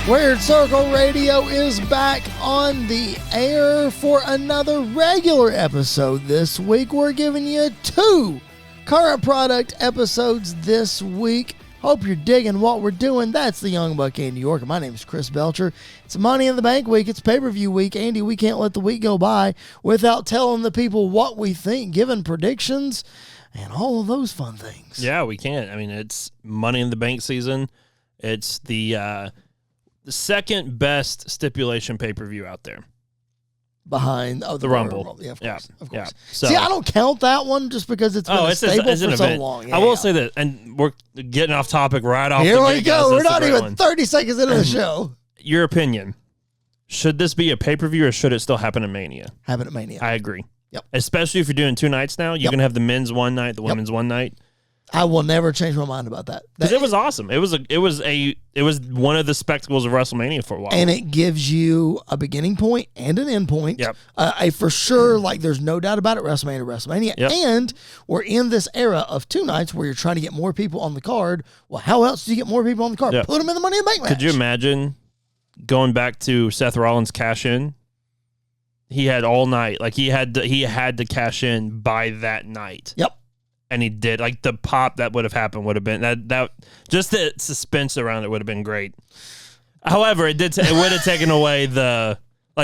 Squared Circle Radio is back on the air for another regular episode this week. We're giving you 2 current product episodes this week. Hope you're digging what we're doing. That's the Young Buck Andy York. My name is Chris Belcher. It's Money in the Bank week. It's pay-per-view week. Andy, we can't let the week go by without telling the people what we think, giving predictions, and all of those fun things. Yeah, we can't. I mean, it's Money in the Bank season. It's the second best stipulation pay-per-view out there. Behind the Rumble. Yeah, of course. Yeah, of course. yeah. So, see, I don't count that one just because it's been a staple for so long. Yeah, I will say that, and we're getting off topic right off. Here we go. We're not even 30 seconds into the show. Your opinion. Should this be a pay-per-view or should it still happen at Mania? Happen at Mania. I agree. Yep. Especially if you're doing 2 nights now. You're going to have the men's one night, the women's one night. I will never change my mind about that. Because it was awesome. It was one of the spectacles of WrestleMania for a while. And it gives you a beginning point and an end point. Yep. For sure, like there's no doubt about it, WrestleMania. Yep. And we're in this era of 2 nights where you're trying to get more people on the card. Well, how else do you get more people on the card? Yep. Put them in the Money in the Bank match. Could you imagine going back to Seth Rollins' cash in? He had all night. Like he had to cash in by that night. Yep. And he did. Like the pop that would have happened would have been that just the suspense around it would have been great. However, it would have taken away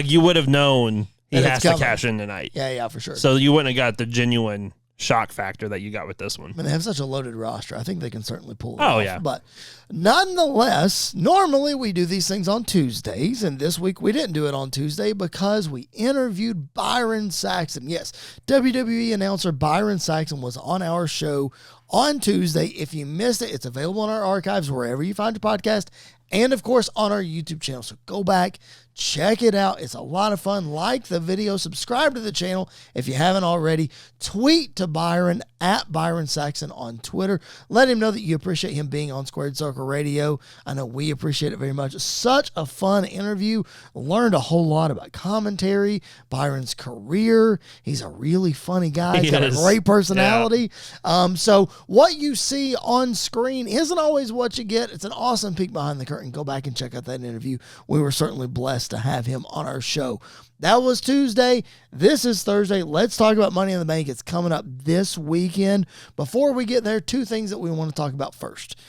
you would have known he has to cash in tonight. Yeah, for sure. So you wouldn't have got the genuine shock factor that you got with this one. I mean, they have such a loaded roster. I think they can certainly pull it off. Oh, yeah. But nonetheless, normally we do these things on Tuesdays, and this week we didn't do it on Tuesday because we interviewed Byron Saxton. Yes, WWE announcer Byron Saxton was on our show on Tuesday. If you missed it, it's available in our archives wherever you find your podcast, and of course on our YouTube channel. So go back, check it out. It's a lot of fun. Like the video, subscribe to the channel if you haven't already. Tweet to Byron at Byron Saxton on Twitter. Let him know that you appreciate him being on Squared Circle Radio. I know we appreciate it very much. Such a fun interview. Learned a whole lot about commentary, Byron's career. He's a really funny guy. He's got a great personality. Yeah. So what you see on screen isn't always what you get. It's an awesome peek behind the curtain. Go back and check out that interview. We were certainly blessed to have him on our show. That was Tuesday. This is Thursday. Let's talk about Money in the Bank. It's coming up this weekend. Before we get there, 2 things that we want to talk about first.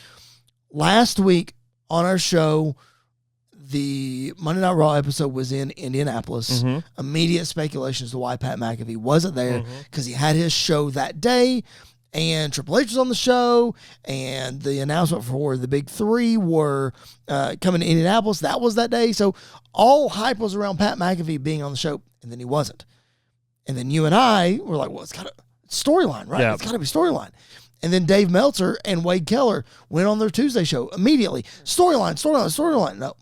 Last week on our show, the Monday Night Raw episode was in Indianapolis. Mm-hmm. Immediate speculation as to why Pat McAfee wasn't there because he had his show that day. And Triple H was on the show, and the announcement for the big 3 were coming to Indianapolis. That was that day. So all hype was around Pat McAfee being on the show, and then he wasn't. And then you and I were like, well, it's got a storyline, right? Yep. It's got to be storyline. And then Dave Meltzer and Wade Keller went on their Tuesday show immediately. Storyline. No.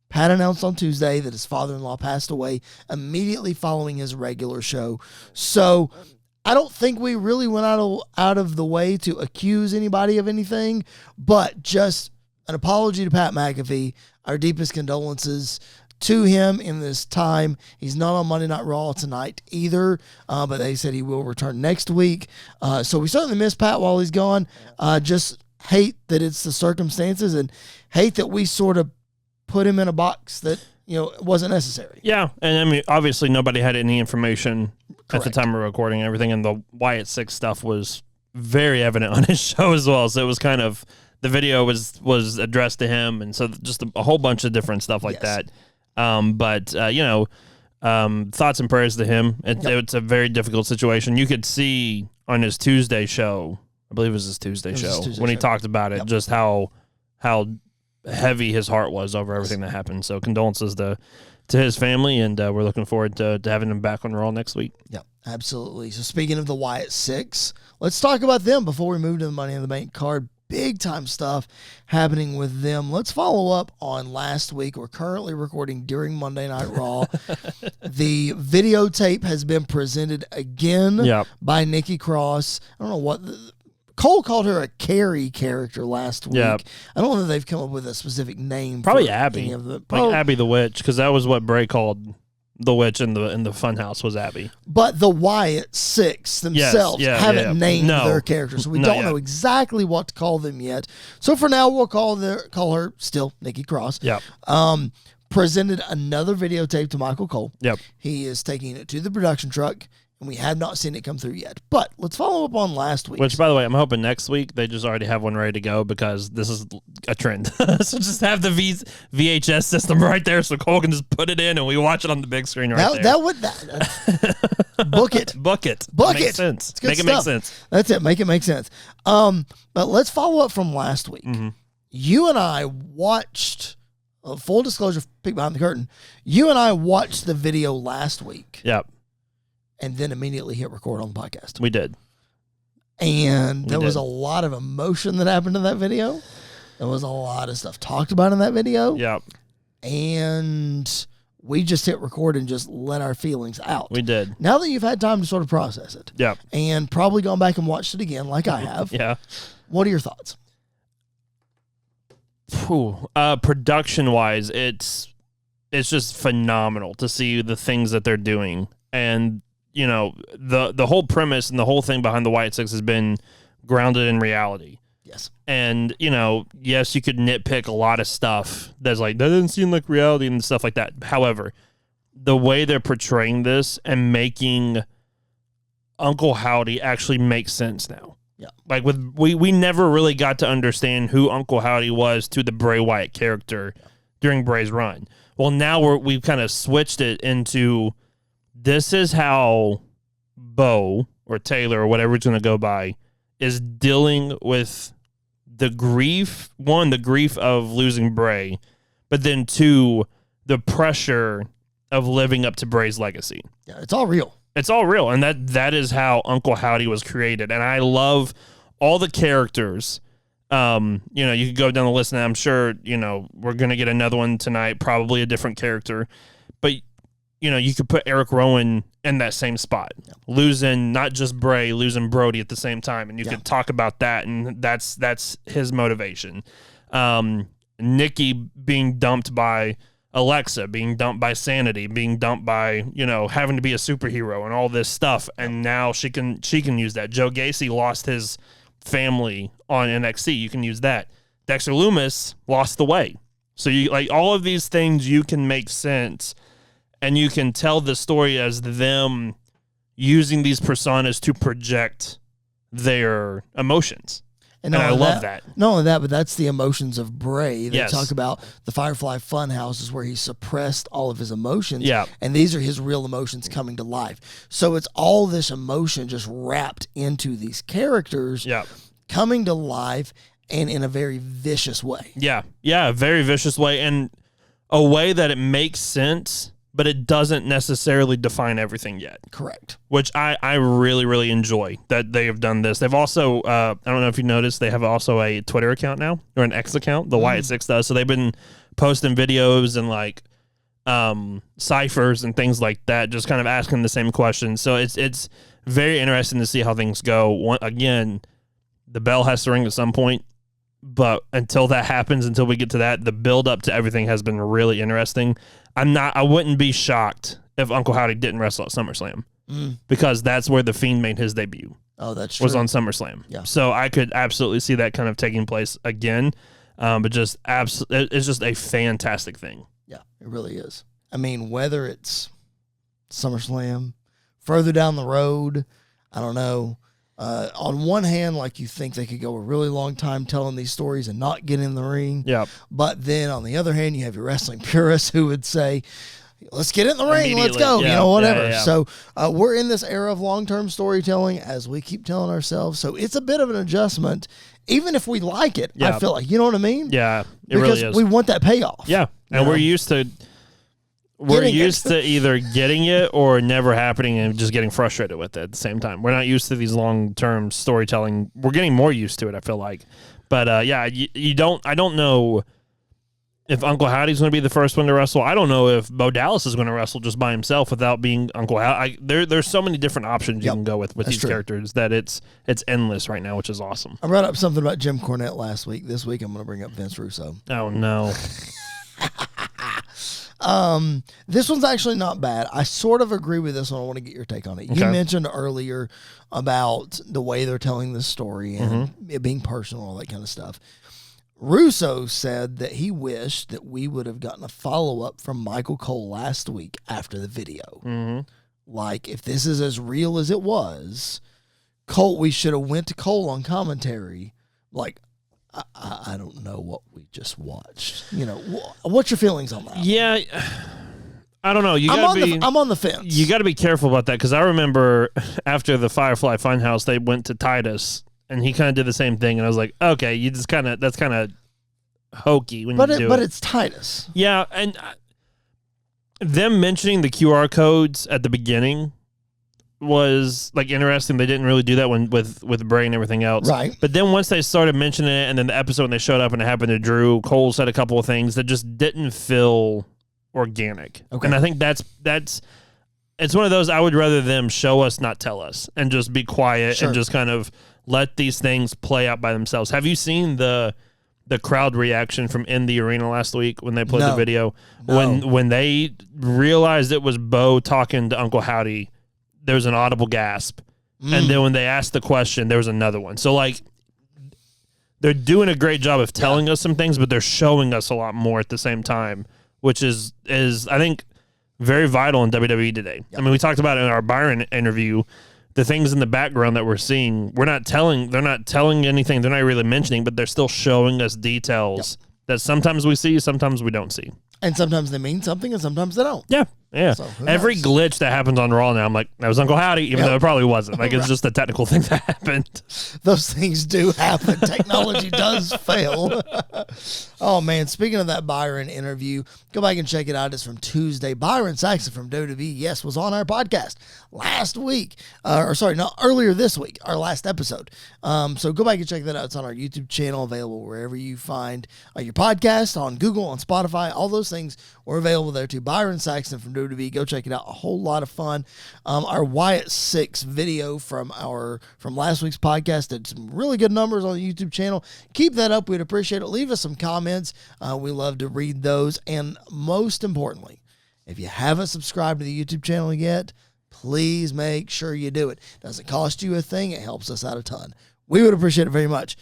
Pat announced on Tuesday that his father-in-law passed away immediately following his regular show. So I don't think we really went out of the way to accuse anybody of anything, but just an apology to Pat McAfee, our deepest condolences to him in this time. He's not on Monday Night Raw tonight either, but they said he will return next week. So we certainly miss Pat while he's gone. Just hate that it's the circumstances and hate that we sort of put him in a box that, it wasn't necessary. Yeah, and I mean, obviously nobody had any information Correct. At the time of recording and everything, and the Wyatt Six stuff was very evident on his show as well. So it was kind of, the video was addressed to him, and so just a whole bunch of different stuff like that. Thoughts and prayers to him. It's a very difficult situation. You could see on his Tuesday show, I believe it was his Tuesday show, when he talked about it, just how heavy his heart was over everything that happened. So condolences to his family, and we're looking forward to having him back on Raw next week. Yeah, absolutely. So speaking of the Wyatt Six, let's talk about them before we move to the Money in the Bank card. Big time stuff happening with them. Let's follow up on last week. We're currently recording during Monday Night Raw. The videotape has been presented again by Nikki Cross. I don't know what Cole called her a Carrie character last week. Yep. I don't know if they've come up with a specific name. Probably Abby. Like Abby the Witch, because that was what Bray called the witch in the funhouse was Abby. But the Wyatt Six themselves haven't named their characters, so we don't know exactly what to call them yet. So for now, we'll call her still Nikki Cross. Yep. Presented another videotape to Michael Cole. Yep. He is taking it to the production truck, and we have not seen it come through yet. But let's follow up on last week. Which, by the way, I'm hoping next week they just already have one ready to go because this is a trend. So just have the VHS system right there so Cole can just put it in and we watch it on the big screen there. Book it. Book it. Book Makes it. sense. Make it make sense. That's it. Make it make sense. But let's follow up from last week. Mm-hmm. You and I watched... full disclosure, peek behind the curtain. You and I watched the video last week. Yep. And then immediately hit record on the podcast. We did. And there was a lot of emotion that happened in that video. There was a lot of stuff talked about in that video. Yep. And we just hit record and just let our feelings out. We did. Now that you've had time to sort of process it. Yep. And probably gone back and watched it again like I have. Yeah. What are your thoughts? Production wise, it's just phenomenal to see the things that they're doing, and the whole premise and the whole thing behind the Wyatt Six has been grounded in reality. Yes, and yes, you could nitpick a lot of stuff that's like that doesn't seem like reality and stuff like that. However, the way they're portraying this and making Uncle Howdy actually makes sense now. Yeah, like we never really got to understand who Uncle Howdy was to the Bray Wyatt character during Bray's run. Well, now we've kind of switched it into this is how Bo or Taylor or whatever it's going to go by is dealing with the grief. One, the grief of losing Bray, but then two, the pressure of living up to Bray's legacy. Yeah, it's all real. It's all real, and that is how Uncle Howdy was created. And I love all the characters. You could go down the list, and I'm sure, we're going to get another one tonight, probably a different character. But, you could put Eric Rowan in that same spot. Yeah. Losing not just Bray, losing Brody at the same time. And you could talk about that, and that's his motivation. Nikki being dumped by Alexa, being dumped by Sanity, being dumped by, having to be a superhero and all this stuff. And now she can use that. Joe Gacy lost his family on NXT. You can use that. Dexter Lumis lost the way. So you like all of these things you can make sense, and you can tell the story as them using these personas to project their emotions. And I love that. Not only that, but that's the emotions of Bray. They talk about the Firefly Funhouse is where he suppressed all of his emotions. Yeah. And these are his real emotions coming to life. So it's all this emotion just wrapped into these characters coming to life and in a very vicious way. Yeah. Yeah, a very vicious way. And a way that it makes sense, but it doesn't necessarily define everything yet. Correct. Which I really, really enjoy that they have done this. They've also, I don't know if you noticed, they have also a Twitter account now, or an X account, the Wyatt Six does. So they've been posting videos and like ciphers and things like that, just kind of asking the same questions. So it's very interesting to see how things go. Again, the bell has to ring at some point. But until that happens, until we get to that, the build up to everything has been really interesting. I wouldn't be shocked if Uncle Howdy didn't wrestle at SummerSlam because that's where The Fiend made his debut. Oh, that's true. Was on SummerSlam. Yeah. So I could absolutely see that kind of taking place again. But just it's just a fantastic thing. Yeah, it really is. I mean, whether it's SummerSlam, further down the road, I don't know. On one hand, like you think they could go a really long time telling these stories and not get in the ring. Yeah. But then on the other hand, you have your wrestling purists who would say, let's get in the ring, let's go, whatever. Yeah. So we're in this era of long-term storytelling, as we keep telling ourselves. So it's a bit of an adjustment, even if we like it. I feel like, you know what I mean? Yeah, because really is. We want that payoff. Yeah, and we're used to... We're used to either getting it or never happening and just getting frustrated with it at the same time. We're not used to these long-term storytelling. We're getting more used to it, I feel like. But, I don't know if Uncle Howdy's going to be the first one to wrestle. I don't know if Bo Dallas is going to wrestle just by himself without being Uncle Howdy. There's so many different options you can go with these characters that it's endless right now, which is awesome. I brought up something about Jim Cornette last week. This week I'm going to bring up Vince Russo. Oh, no. This one's actually not bad. I sort of agree with this one. I want to get your take on it. You mentioned earlier about the way they're telling this story and it being personal, all that kind of stuff. Russo said that he wished that we would have gotten a follow-up from Michael Cole last week after the video. Like, if this is as real as it was, Cole, we should have went to Cole on commentary. Like, I don't know what we just watched. You know, what's your feelings on that? Yeah, I don't know. I'm on the fence. You got to be careful about that because I remember after the Firefly Funhouse, they went to Titus and he kind of did the same thing, and I was like, okay, you just that's kind of hokey when you do it. But it's Titus. Yeah, and them mentioning the QR codes at the beginning was like interesting. They didn't really do that with Bray and everything else, right? But then once they started mentioning it, and then the episode when they showed up and it happened to Drew, Cole said a couple of things that just didn't feel organic. Okay, and I think that's it's one of those. I would rather them show us, not tell us, and just be quiet and just kind of let these things play out by themselves. Have you seen the crowd reaction from in the arena last week when they played the video? When they realized it was Bo talking to Uncle Howdy, there was an audible gasp. And then when they asked the question, there was another one. So, like, they're doing a great job of telling us some things, but they're showing us a lot more at the same time, which is I think, very vital in WWE today. I mean, we talked about it in our Byron interview, the things in the background that we're seeing. They're not telling anything. They're not really mentioning, but they're still showing us details that sometimes we see, sometimes we don't see. And sometimes they mean something and sometimes they don't. Yeah. Yeah. So every glitch that happens on Raw now, I'm like, that was Uncle Howdy, even though it probably wasn't. Like, it's just a technical thing that happened. Those things do happen. Technology does fail. Oh, man. Speaking of that Byron interview, go back and check it out. It's from Tuesday. Byron Saxon from WWE, yes, was on our podcast last week. Earlier this week, our last episode. So go back and check that out. It's on our YouTube channel, available wherever you find your podcast, on Google, on Spotify, all those things. We're available there too. Byron Saxon from WWE. Go check it out. A whole lot of fun. Our Wyatt 6 video from last week's podcast did some really good numbers on the YouTube channel. Keep that up. We'd appreciate it. Leave us some comments. We love to read those. And most importantly, if you haven't subscribed to the YouTube channel yet, please make sure you do it. It doesn't cost you a thing. It helps us out a ton. We would appreciate it very much.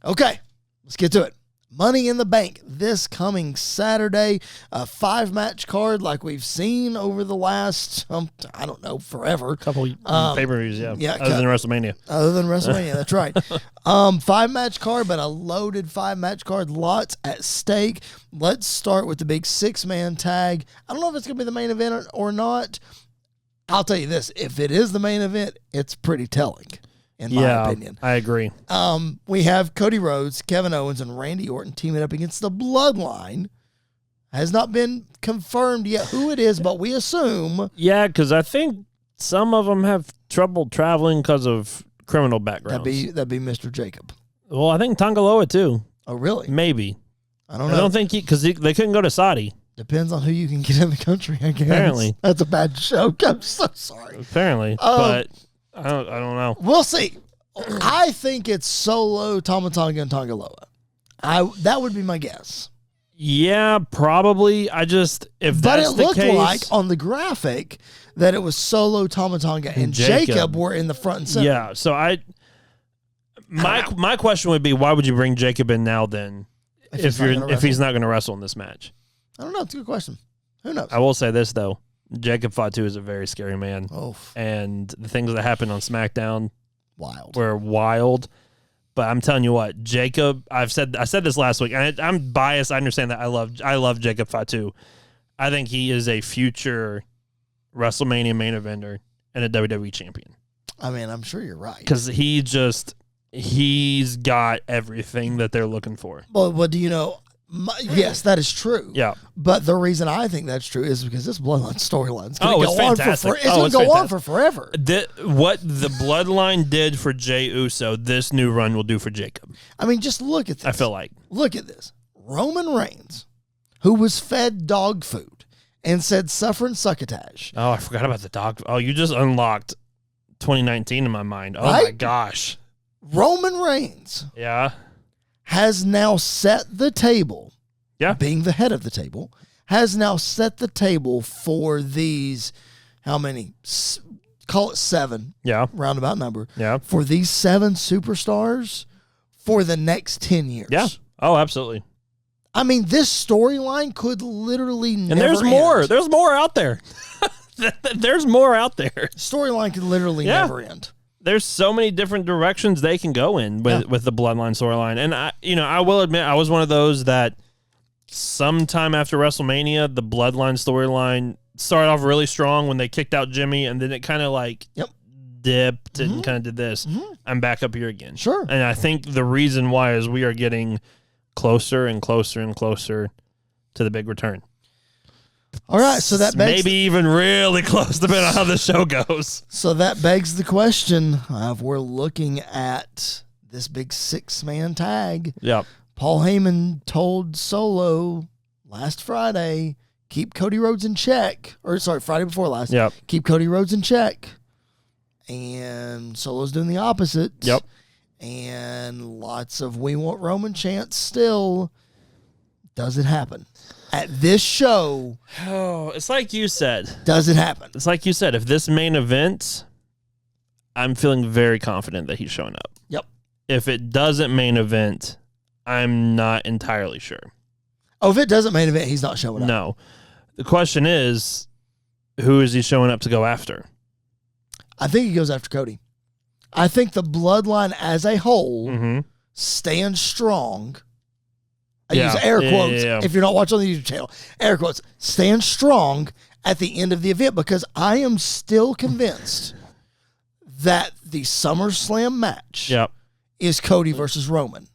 Okay, let's get to it. Money in the Bank this coming Saturday. A 5-match card like we've seen over the last, forever. Couple pay-per-views, yeah. Other than WrestleMania. That's right. 5-match card, but a loaded 5-match card. Lots at stake. Let's start with the big 6-man tag. I don't know if it's going to be the main event or not. I'll tell you this. If it is the main event, it's pretty telling. In my opinion. I agree. We have Cody Rhodes, Kevin Owens, and Randy Orton teaming up against the Bloodline. Has not been confirmed yet who it is, but we assume. Yeah, because I think some of them have trouble traveling because of criminal backgrounds. That'd be Mr. Jacob. Well, I think Tongaloa too. Oh, really? Maybe. I don't know. I don't think because they couldn't go to Saudi. Depends on who you can get in the country, I guess. Apparently. That's a bad joke. I'm so sorry. Apparently. But I don't know. We'll see. I think it's Solo, Tama Tonga, and Tongaloa. That would be my guess. Yeah, probably. But it looked like on the graphic that it was Solo, Tama Tonga, and Jacob were in the front and center. Yeah, so my question would be, why would you bring Jacob in now then if he's not going to wrestle in this match? I don't know. It's a good question. Who knows? I will say this though. Jacob Fatu is a very scary man. Oh. And the things that happened on SmackDown were wild. But I'm telling you what, Jacob, I said this last week, and I'm biased. I understand that. I love Jacob Fatu. I think he is a future WrestleMania main eventer and a WWE champion. I mean, I'm sure you're right. Because he's got everything that they're looking for. Well, do you know? Yes, that is true. Yeah. But the reason I think that's true is because this Bloodline storyline is going to go on for forever. What the Bloodline did for Jey Uso, this new run will do for Jacob. I mean, just look at this. I feel like. Look at this. Roman Reigns, who was fed dog food and said suffering succotash. Oh, I forgot about the dog. Oh, you just unlocked 2019 in my mind. Oh, right? My gosh. Roman Reigns. Yeah. Has now set the table, being the head of the table, has now set the table for these, how many? Call it 7. Yeah. Roundabout number. Yeah. For these 7 superstars for the next 10 years. Yeah. Oh, absolutely. I mean, this storyline could literally never And there's end. more. There's more out there. There's more out there. Storyline could literally never end. There's so many different directions they can go in with the Bloodline storyline. And I will admit, I was one of those that sometime after WrestleMania, the Bloodline storyline started off really strong when they kicked out Jimmy, and then it kind of dipped and kind of did this. I'm back up here again. Sure. And I think the reason why is we are getting closer and closer and closer to the big return. All right, so that begs maybe even really close, depending on how the show goes. So that begs the question of we're looking at this big 6-man tag. Yep. Paul Heyman told Solo last Friday, keep Cody Rhodes in check. Or sorry, Friday before last. Yep. Keep Cody Rhodes in check. And Solo's doing the opposite. Yep. And lots of we want Roman chants still. Does it happen? At this show, it's like you said. Does it happen? It's like you said. If this main event, I'm feeling very confident that he's showing up. Yep. If it doesn't main event, I'm not entirely sure. Oh, if it doesn't main event, he's not showing up. No. The question is, who is he showing up to go after? I think he goes after Cody. I think the bloodline as a whole stands strong. I use air quotes. If you're not watching on the YouTube channel, air quotes, stand strong at the end of the event, because I am still convinced that the SummerSlam match is Cody versus Roman.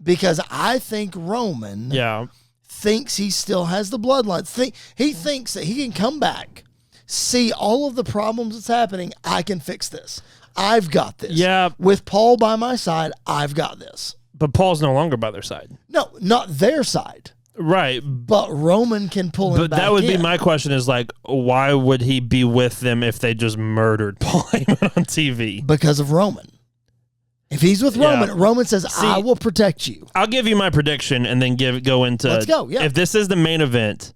Because I think Roman thinks he still has the bloodline. He thinks that he can come back, see all of the problems that's happening. I can fix this. I've got this. Yeah. With Paul by my side, I've got this. But Paul's no longer by their side. No, not their side. Right. But Roman can pull him back. But that would be my question is, like, why would he be with them if they just murdered Paul Heyman on TV? Because of Roman. If he's with Roman, Roman says, I will protect you. I'll give you my prediction and then go into... Let's go, yeah. If this is the main event,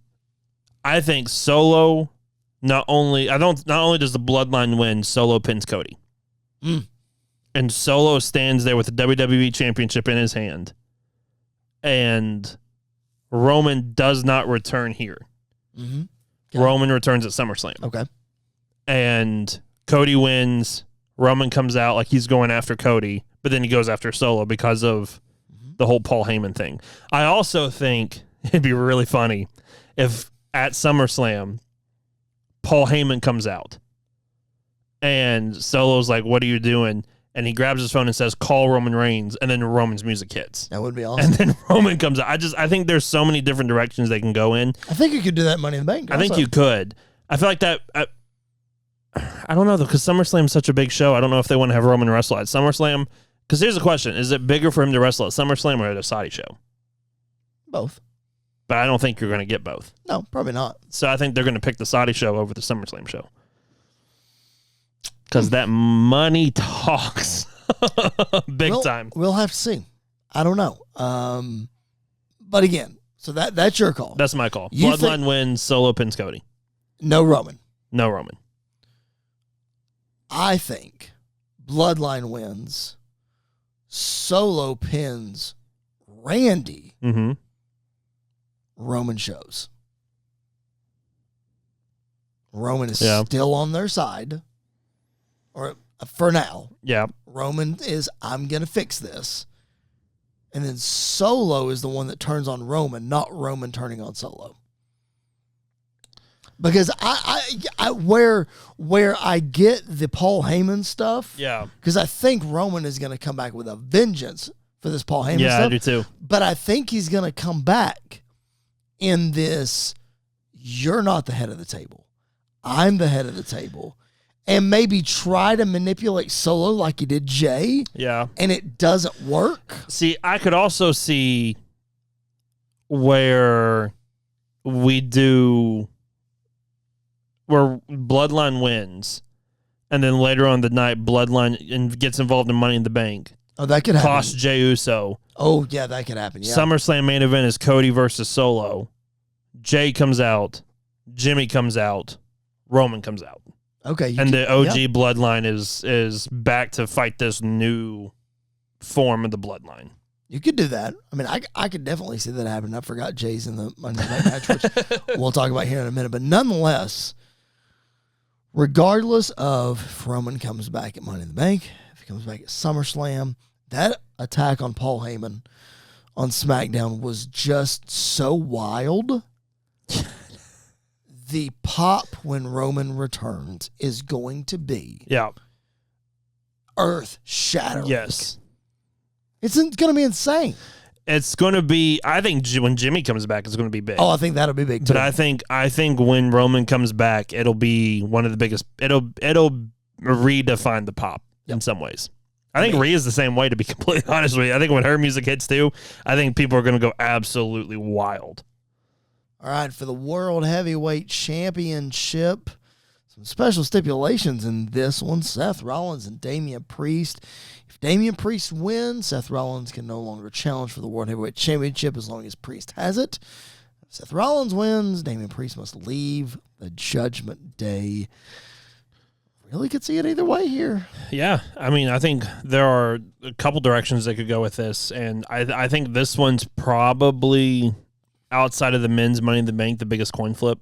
I think Solo, not only does the bloodline win, Solo pins Cody. And Solo stands there with the WWE Championship in his hand. And Roman does not return here. Okay. Roman returns at SummerSlam. Okay. And Cody wins. Roman comes out like he's going after Cody, but then he goes after Solo because of the whole Paul Heyman thing. I also think it'd be really funny if at SummerSlam, Paul Heyman comes out and Solo's like, what are you doing? And he grabs his phone and says, call Roman Reigns, and then Roman's music hits. That would be awesome. And then Roman comes out. I think there's so many different directions they can go in. I think you could do that Money in the Bank. I think you could. I feel like that... I don't know, though, because SummerSlam's such a big show. I don't know if they want to have Roman wrestle at SummerSlam. Because here's the question. Is it bigger for him to wrestle at SummerSlam or at a Saudi show? Both. But I don't think you're going to get both. No, probably not. So I think they're going to pick the Saudi show over the SummerSlam show. Because that money talks big time. We'll have to see. I don't know. But again, so that's your call. That's my call. Bloodline wins, Solo pins Cody. No Roman. No Roman. I think Bloodline wins, Solo pins Randy, Roman shows. Roman is still on their side. Or for now. Yeah. Roman is, I'm going to fix this. And then Solo is the one that turns on Roman, not Roman turning on Solo. Because I where I get the Paul Heyman stuff. Yeah. Because I think Roman is going to come back with a vengeance for this Paul Heyman stuff. Yeah, I do too. But I think he's going to come back in this, you're not the head of the table. I'm the head of the table. And maybe try to manipulate Solo like he did Jay. Yeah. And it doesn't work. See, I could also see where Bloodline wins, and then later on the night, Bloodline gets involved in Money in the Bank. Oh, that could happen. Cost Jey Uso. Oh, yeah, that could happen. Yeah. SummerSlam main event is Cody versus Solo. Jay comes out, Jimmy comes out, Roman comes out. Okay. And the OG bloodline is back to fight this new form of the bloodline. You could do that. I mean, I could definitely see that happen. I forgot Jay's in the Monday Night match, which we'll talk about here in a minute. But nonetheless, regardless of if Roman comes back at Money in the Bank, if he comes back at SummerSlam, that attack on Paul Heyman on SmackDown was just so wild. The pop when Roman returns is going to be earth-shattering. Yes. It's going to be insane. It's going to be, I think when Jimmy comes back, it's going to be big. Oh, I think that'll be big too. But I think when Roman comes back, it'll be one of the biggest, it'll redefine the pop in some ways. I think Rhea's the same way, to be completely honest with you. I think when her music hits too, I think people are going to go absolutely wild. All right, for the World Heavyweight Championship, some special stipulations in this one. Seth Rollins and Damian Priest. If Damian Priest wins, Seth Rollins can no longer challenge for the World Heavyweight Championship as long as Priest has it. If Seth Rollins wins, Damian Priest must leave the Judgment Day. Really could see it either way here. Yeah, I mean, I think there are a couple directions they could go with this, and I think this one's probably, outside of the men's Money in the Bank, the biggest coin flip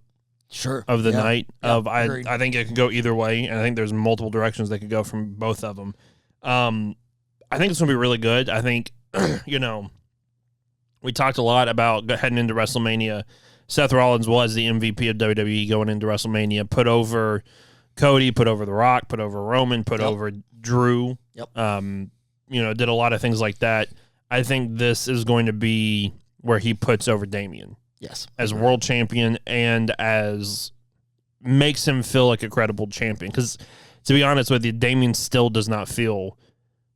of the night. I think it could go either way, and I think there's multiple directions they could go from both of them. I think it's going to be really good. I think, we talked a lot about heading into WrestleMania. Seth Rollins was the MVP of WWE going into WrestleMania, put over Cody, put over The Rock, put over Roman, put over Drew. Did a lot of things like that. I think this is going to be where he puts over Damian. Yes. As world champion and as makes him feel like a credible champion. Because, to be honest with you, Damian still does not feel,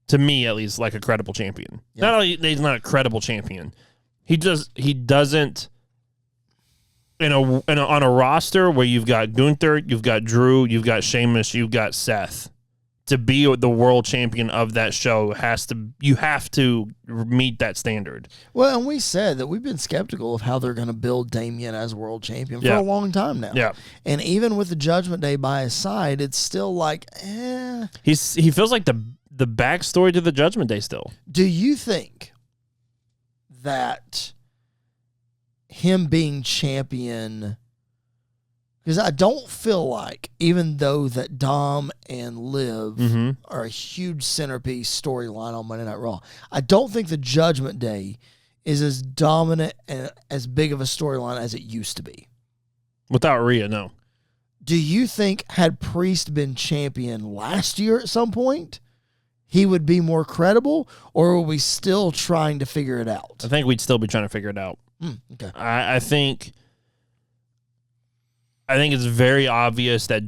to me at least, like a credible champion. Yeah. Not only he's not a credible champion, he doesn't on a roster where you've got Gunther, you've got Drew, you've got Sheamus, you've got Seth. To be the world champion of that show, you have to meet that standard. Well, and we said that we've been skeptical of how they're going to build Damian as world champion for a long time now. Yeah. And even with the Judgment Day by his side, it's still like, He feels like the backstory to the Judgment Day still. Do you think that him being champion, because I don't feel like, even though that Dom and Liv are a huge centerpiece storyline on Monday Night Raw, I don't think the Judgment Day is as dominant and as big of a storyline as it used to be. Without Rhea, no. Do you think had Priest been champion last year at some point, he would be more credible, or are we still trying to figure it out? I think we'd still be trying to figure it out. Okay. I think it's very obvious that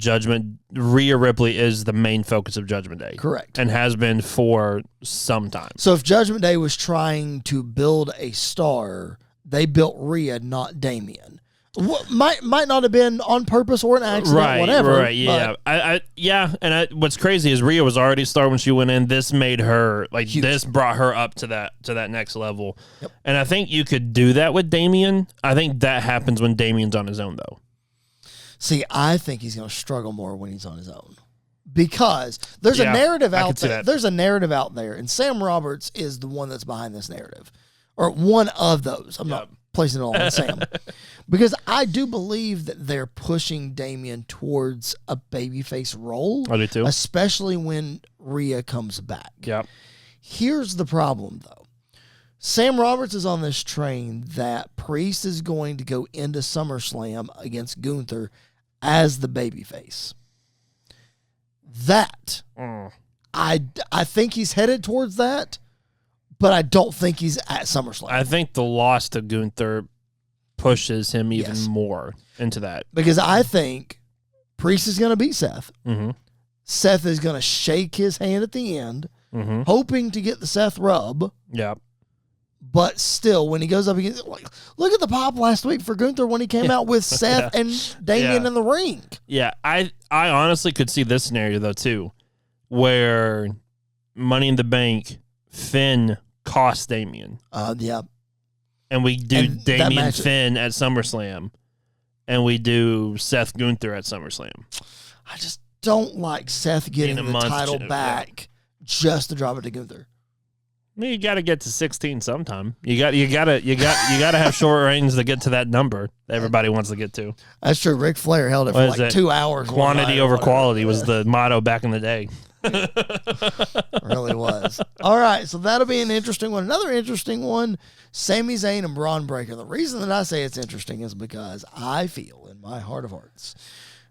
Rhea Ripley is the main focus of Judgment Day. Correct. And has been for some time. So if Judgment Day was trying to build a star, they built Rhea, not Damian. Might not have been on purpose or an accident, whatever. Right, yeah. What's crazy is Rhea was already a star when she went in. This made her, huge. This brought her up to that next level. Yep. And I think you could do that with Damian. I think that happens when Damian's on his own, though. See, I think he's going to struggle more when he's on his own. Because there's a narrative out there. There's a narrative out there, and Sam Roberts is the one that's behind this narrative. Or one of those. I'm not placing it all on Sam. Because I do believe that they're pushing Damian towards a babyface role. I do too. Especially when Rhea comes back. Yep. Here's the problem, though. Sam Roberts is on this train that Priest is going to go into SummerSlam against Gunther as the babyface. That, I think he's headed towards that, but I don't think he's at SummerSlam. I think the loss to Gunther pushes him even more into that. Because I think Priest is going to beat Seth. Mm-hmm. Seth is going to shake his hand at the end, hoping to get the Seth rub. Yeah. But still, when he goes up against, look at the pop last week for Gunther when he came out with Seth and Damian in the ring. Yeah, I honestly could see this scenario, though, too, where Money in the Bank, Finn cost Damian. Yeah. and we do And that Damian match- Finn at SummerSlam, and we do Seth Gunther at SummerSlam. I just don't like Seth getting In a the month, title back just to drop it to Gunther. I mean, you got to get to 16 sometime. You got to have short reigns to get to that number that everybody wants to get to. That's true. Ric Flair held it for What is like it? 2 hours. Quantity over quality was the motto back in the day. Really was. All right, so that'll be an interesting one. Another interesting one, Sami Zayn and Braun Breaker. The reason that I say it's interesting is because I feel in my heart of hearts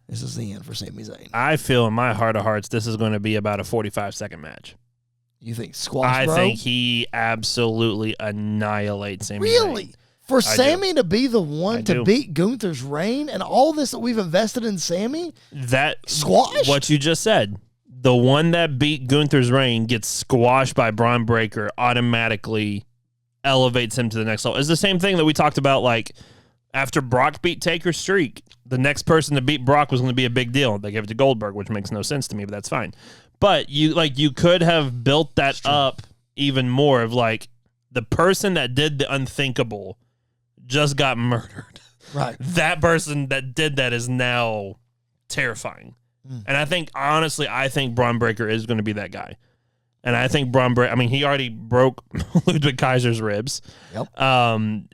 this is the end for Sami Zayn. I feel in my heart of hearts this is going to be about a 45-second match. You think squash, bro? I think he absolutely annihilates Sami Really? Zayn. For Sami to be the one I to do. beat Gunther's reign and all this that we've invested in Sami? That Squash? what you just said. The one that beat Gunther's reign gets squashed by Braun Breaker, automatically elevates him to the next level. It's the same thing that we talked about, like, after Brock beat Taker's streak, the next person to beat Brock was going to be a big deal. They gave it to Goldberg, which makes no sense to me, but that's fine. But you could have built that up even more of, like, the person that did the unthinkable just got murdered. Right. That person that did that is now terrifying. And I think, honestly, Braun Breaker is going to be that guy. And I think Braun Breaker, I mean, he already broke Ludwig Kaiser's ribs. Yep.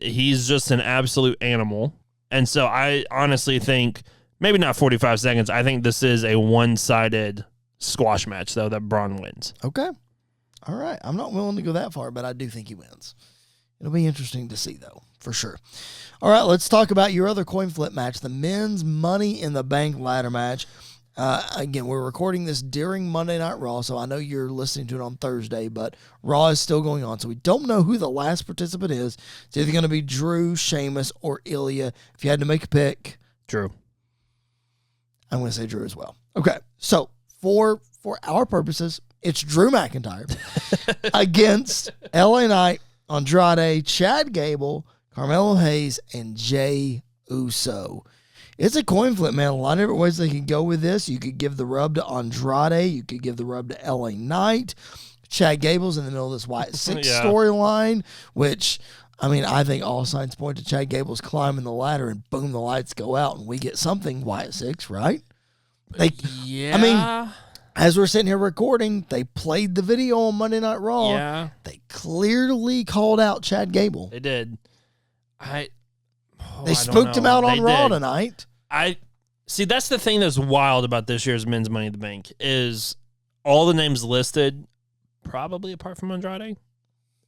He's just an absolute animal. And so I honestly think, maybe not 45 seconds, I think this is a one-sided squash match, though, that Braun wins. Okay. All right. I'm not willing to go that far, but I do think he wins. It'll be interesting to see, though, for sure. All right, let's talk about your other coin flip match, the men's Money in the Bank ladder match. Again, we're recording this during Monday Night Raw, so I know you're listening to it on Thursday, but Raw is still going on, so we don't know who the last participant is. It's either going to be Drew, Sheamus, or Ilya. If you had to make a pick, Drew. I'm going to say Drew as well. Okay, so for our purposes, it's Drew McIntyre against LA Knight, Andrade, Chad Gable, Carmelo Hayes, and Jey Uso. It's a coin flip, man. A lot of different ways they can go with this. You could give the rub to Andrade. You could give the rub to LA Knight. Chad Gable's in the middle of this Wyatt Six storyline, which, I mean, I think all signs point to Chad Gable's climbing the ladder and boom, the lights go out and we get something Wyatt Six, right? Yeah. I mean, as we're sitting here recording, they played the video on Monday Night Raw. Yeah. They clearly called out Chad Gable. They did. They spooked him out on Raw tonight. See, that's the thing that's wild about this year's Men's Money in the Bank is all the names listed, probably apart from Andrade,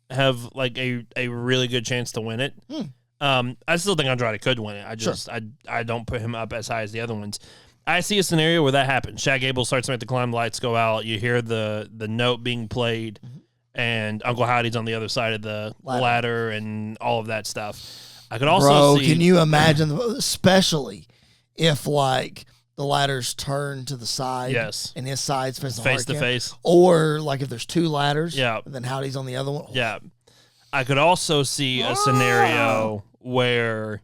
have like a really good chance to win it. I still think Andrade could win it. I don't put him up as high as the other ones. I see a scenario where that happens. Chad Gable starts to make the climb, lights go out, you hear the note being played, and Uncle Howdy's on the other side of the ladder and all of that stuff. I could also see... can you imagine, especially if, like, the ladder's turned to the side and his side's facing face to face. Or, like, if there's two ladders, and then Howdy's on the other one. Yeah. I could also see a scenario where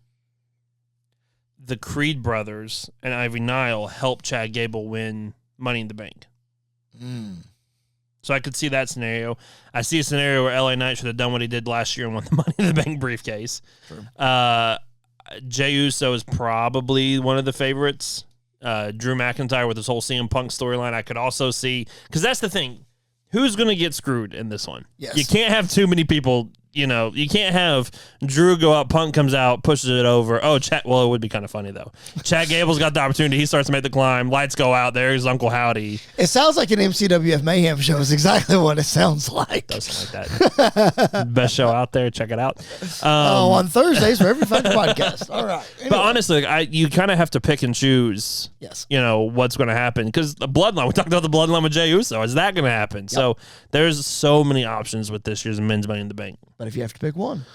the Creed brothers and Ivy Nile help Chad Gable win Money in the Bank. So I could see that scenario. I see a scenario where LA Knight should have done what he did last year and won the Money in the Bank briefcase. Jey Uso is probably one of the favorites. Drew McIntyre with his whole CM Punk storyline. I could also see, because that's the thing, who's going to get screwed in this one? Yes. You can't have too many people. You know, you can't have Drew go out, Punk comes out, pushes it over. Oh, well, it would be kind of funny, though. Chad Gable's got the opportunity. He starts to make the climb. Lights go out. There's Uncle Howdy. It sounds like an MCWF Mayhem show is exactly what it sounds like. Does sound like that. Best show out there. Check it out. On Thursdays for every fucking podcast. All right. Anyway. But honestly, you kind of have to pick and choose, yes, you know, what's going to happen. Because the bloodline, we talked about the bloodline with Jey Uso. Is that going to happen? Yep. So there's so many options with this year's Men's Money in the Bank. But if you have to pick one,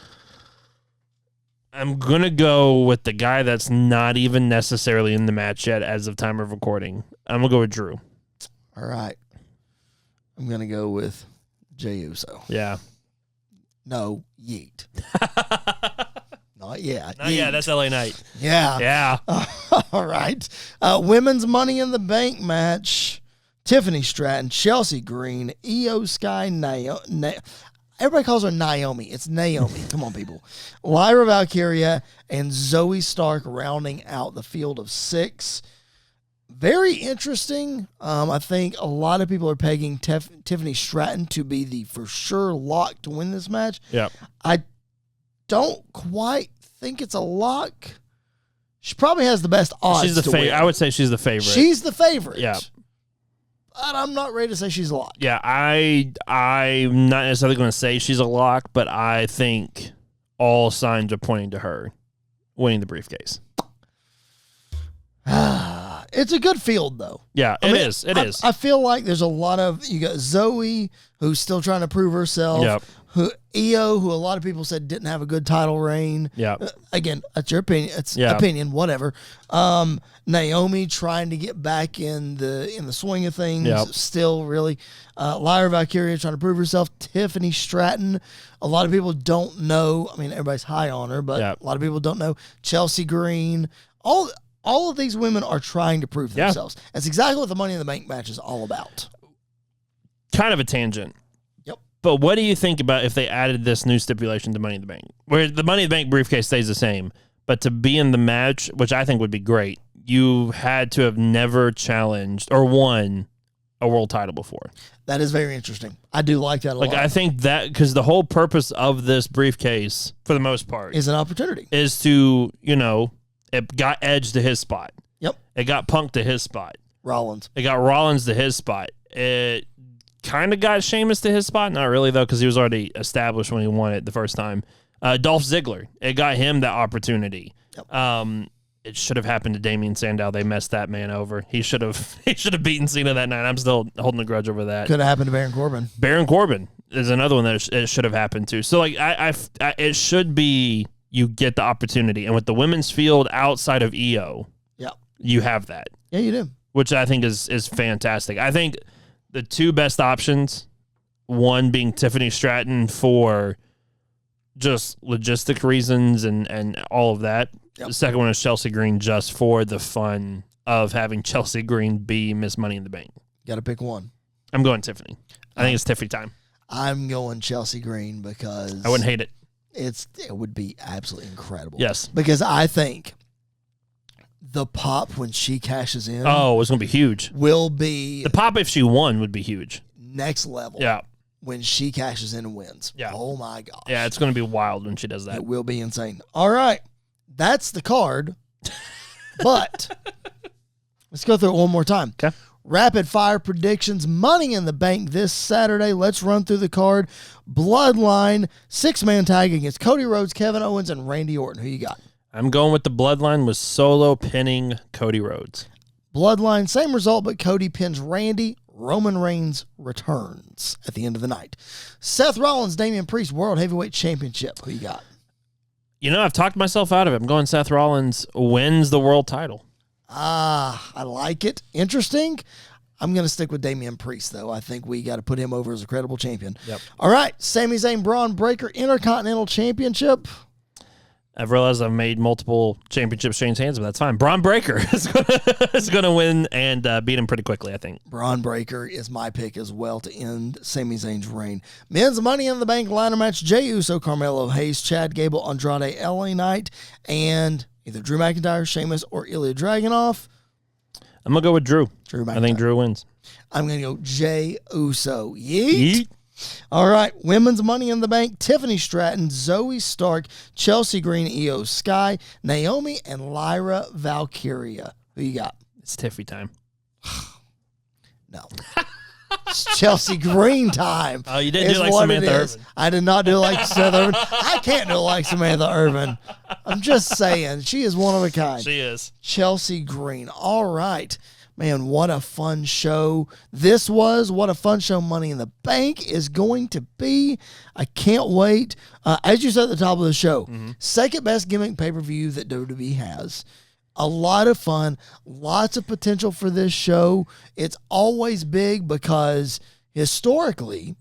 I'm going to go with the guy that's not even necessarily in the match yet as of time of recording. I'm going to go with Drew. All right. I'm going to go with Jey Uso. Yeah. No, Yeet. Not yet. Not yet. That's LA Knight. Yeah. Yeah. All right. Women's Money in the Bank match. Tiffany Stratton, Chelsea Green, Io Sky, Everybody calls her Naomi. It's Naomi. Come on, people. Lyra Valkyria and Zoe Stark rounding out the field of 6. Very interesting. I think a lot of people are pegging Tiffany Stratton to be the for sure lock to win this match. Yeah. I don't quite think it's a lock. She probably has the best odds. She's the favorite. I would say she's the favorite. She's the favorite. Yeah. But I'm not ready to say she's a lock. Yeah, I'm not necessarily going to say she's a lock, but I think all signs are pointing to her winning the briefcase. It's a good field, though. Yeah, it is. It is. I feel like there's a lot of, you got Zoe, who's still trying to prove herself. Yep. Io, who a lot of people said didn't have a good title reign. Yeah. Again, that's your opinion. It's opinion, whatever. Naomi trying to get back in the swing of things. Yep. Still really. Lyra Valkyria trying to prove herself. Tiffany Stratton. A lot of people don't know. I mean, everybody's high on her, but a lot of people don't know. Chelsea Green. All of these women are trying to prove themselves. That's exactly what the Money in the Bank match is all about. Kind of a tangent. But what do you think about if they added this new stipulation to Money in the Bank, where the Money in the Bank briefcase stays the same, but to be in the match, which I think would be great, you had to have never challenged or won a world title before. That is very interesting. I do like that a lot. I think that because the whole purpose of this briefcase, for the most part, is an opportunity. Is to, it got Edge to his spot. Yep. It got Punk to his spot. Rollins. It got Rollins to his spot. It kind of got Sheamus to his spot. Not really, though, because he was already established when he won it the first time. Dolph Ziggler. It got him the opportunity. Yep. It should have happened to Damian Sandow. They messed that man over. He should have beaten Cena that night. I'm still holding a grudge over that. Could have happened to Baron Corbin. Baron Corbin is another one that it should have happened to. So, it should be you get the opportunity. And with the women's field outside of EO, you have that. Yeah, you do. Which I think is fantastic. I think the two best options, one being Tiffany Stratton for just logistic reasons and all of that. Yep. The second one is Chelsea Green just for the fun of having Chelsea Green be Miss Money in the Bank. Got to pick one. I'm going Tiffany. I think it's Tiffany time. I'm going Chelsea Green because I wouldn't hate it. It would be absolutely incredible. Yes. Because I think the pop when she cashes in. Oh, it's going to be huge. Will be. The pop if she won would be huge. Next level. Yeah. When she cashes in and wins. Yeah. Oh, my gosh. Yeah, it's going to be wild when she does that. It will be insane. All right. That's the card. But let's go through it one more time. Okay. Rapid fire predictions. Money in the Bank this Saturday. Let's run through the card. Bloodline. 6-man tag against Cody Rhodes, Kevin Owens, and Randy Orton. Who you got? I'm going with the Bloodline with Solo pinning Cody Rhodes. Bloodline, same result, but Cody pins Randy. Roman Reigns returns at the end of the night. Seth Rollins, Damian Priest, World Heavyweight Championship. Who you got? I've talked myself out of it. I'm going Seth Rollins wins the world title. I like it. Interesting. I'm going to stick with Damian Priest, though. I think we got to put him over as a credible champion. Yep. All right. Sami Zayn, Braun Breaker, Intercontinental Championship. I've realized I've made multiple championships change hands, but that's fine. Braun Breaker is going to win and beat him pretty quickly, I think. Braun Breaker is my pick as well to end Sami Zayn's reign. Men's Money in the Bank ladder match, Jey Uso, Carmelo Hayes, Chad Gable, Andrade, LA Knight, and either Drew McIntyre, Sheamus, or Ilya Dragunov. I'm going to go with Drew. I think Drew wins. I'm going to go Jey Uso. Yeet. All right, Women's Money in the Bank, Tiffany Stratton, Zoe Stark, Chelsea Green, Io Sky, Naomi, and Lyra Valkyria. Who you got? It's Tiffy time. No. It's Chelsea Green time. Oh, you didn't do like Samantha Irvin. I did not do it like Samantha Irvin. I can't do it like Samantha Irvin. I'm just saying, she is one of a kind. She is. Chelsea Green. All right. Man, what a fun show this was. What a fun show Money in the Bank is going to be. I can't wait. As you said at the top of the show, second best gimmick pay-per-view that WWE has. A lot of fun. Lots of potential for this show. It's always big because historically,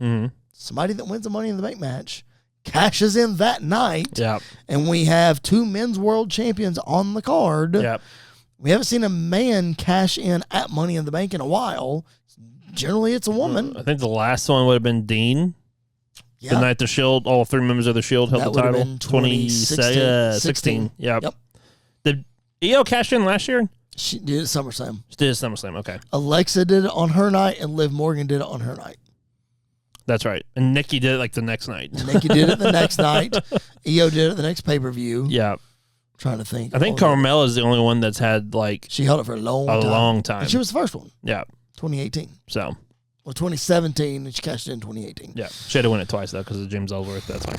somebody that wins a Money in the Bank match cashes in that night. Yep. And we have 2 men's world champions on the card. Yep. We haven't seen a man cash in at Money in the Bank in a while. Generally, it's a woman. I think the last one would have been Dean. Yeah. The night the Shield, all 3 members of the Shield held That the would have title. been 2016. Yep. Yep. Did EO cash in last year? She did it at SummerSlam. She did SummerSlam, okay. Alexa did it on her night, and Liv Morgan did it on her night. That's right. And Nikki did it like the next night. Nikki did it the next night. EO did it the next pay-per-view. Yeah. Trying to think. I think Carmella is the only one that's had like she held it for a long time. And she was the first one. Yeah. 2018. So. Well, 2017, and she cashed it in 2018. Yeah. She had to win it twice, though, because of James Ellsworth. That's fine.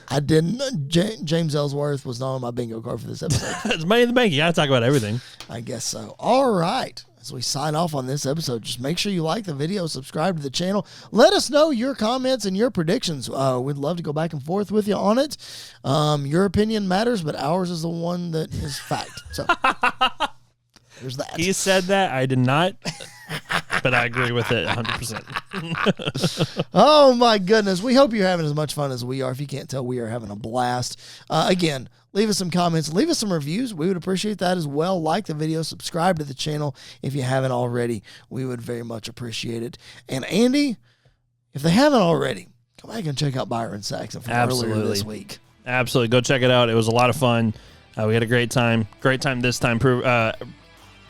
I didn't. James Ellsworth was not on my bingo card for this episode. It's Money in the Bank. You got to talk about everything. I guess so. All right. As we sign off on this episode, just make sure you like the video, subscribe to the channel. Let us know your comments and your predictions. We'd love to go back and forth with you on it. Your opinion matters, but ours is the one that is fact. So there's that. He said that. I did not, but I agree with it 100%. Oh, my goodness. We hope you're having as much fun as we are. If you can't tell, we are having a blast. Again, leave us some comments. Leave us some reviews. We would appreciate that as well. Like the video. Subscribe to the channel if you haven't already. We would very much appreciate it. And, Andy, if they haven't already, come back and check out Byron Saxon from earlier this week. Absolutely. Go check it out. It was a lot of fun. We had a great time. Great time this time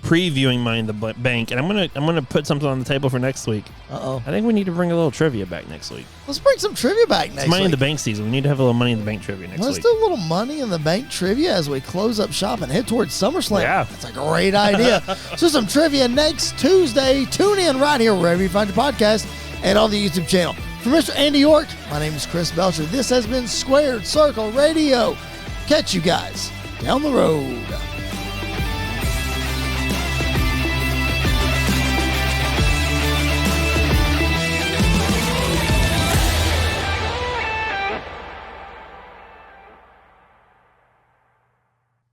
previewing Money in the Bank. And I'm gonna put something on the table for next week. Uh-oh. I think we need to bring a little trivia back next week. Let's bring some trivia back next week. It's Money in the Bank season. We need to have a little Money in the Bank trivia next week. Let's do a little Money in the Bank trivia as we close up shop and head towards SummerSlam. Yeah. That's a great idea. So some trivia next Tuesday. Tune in right here wherever you find your podcast and on the YouTube channel. For Mr. Andy York, my name is Chris Belcher. This has been Squared Circle Radio. Catch you guys down the road.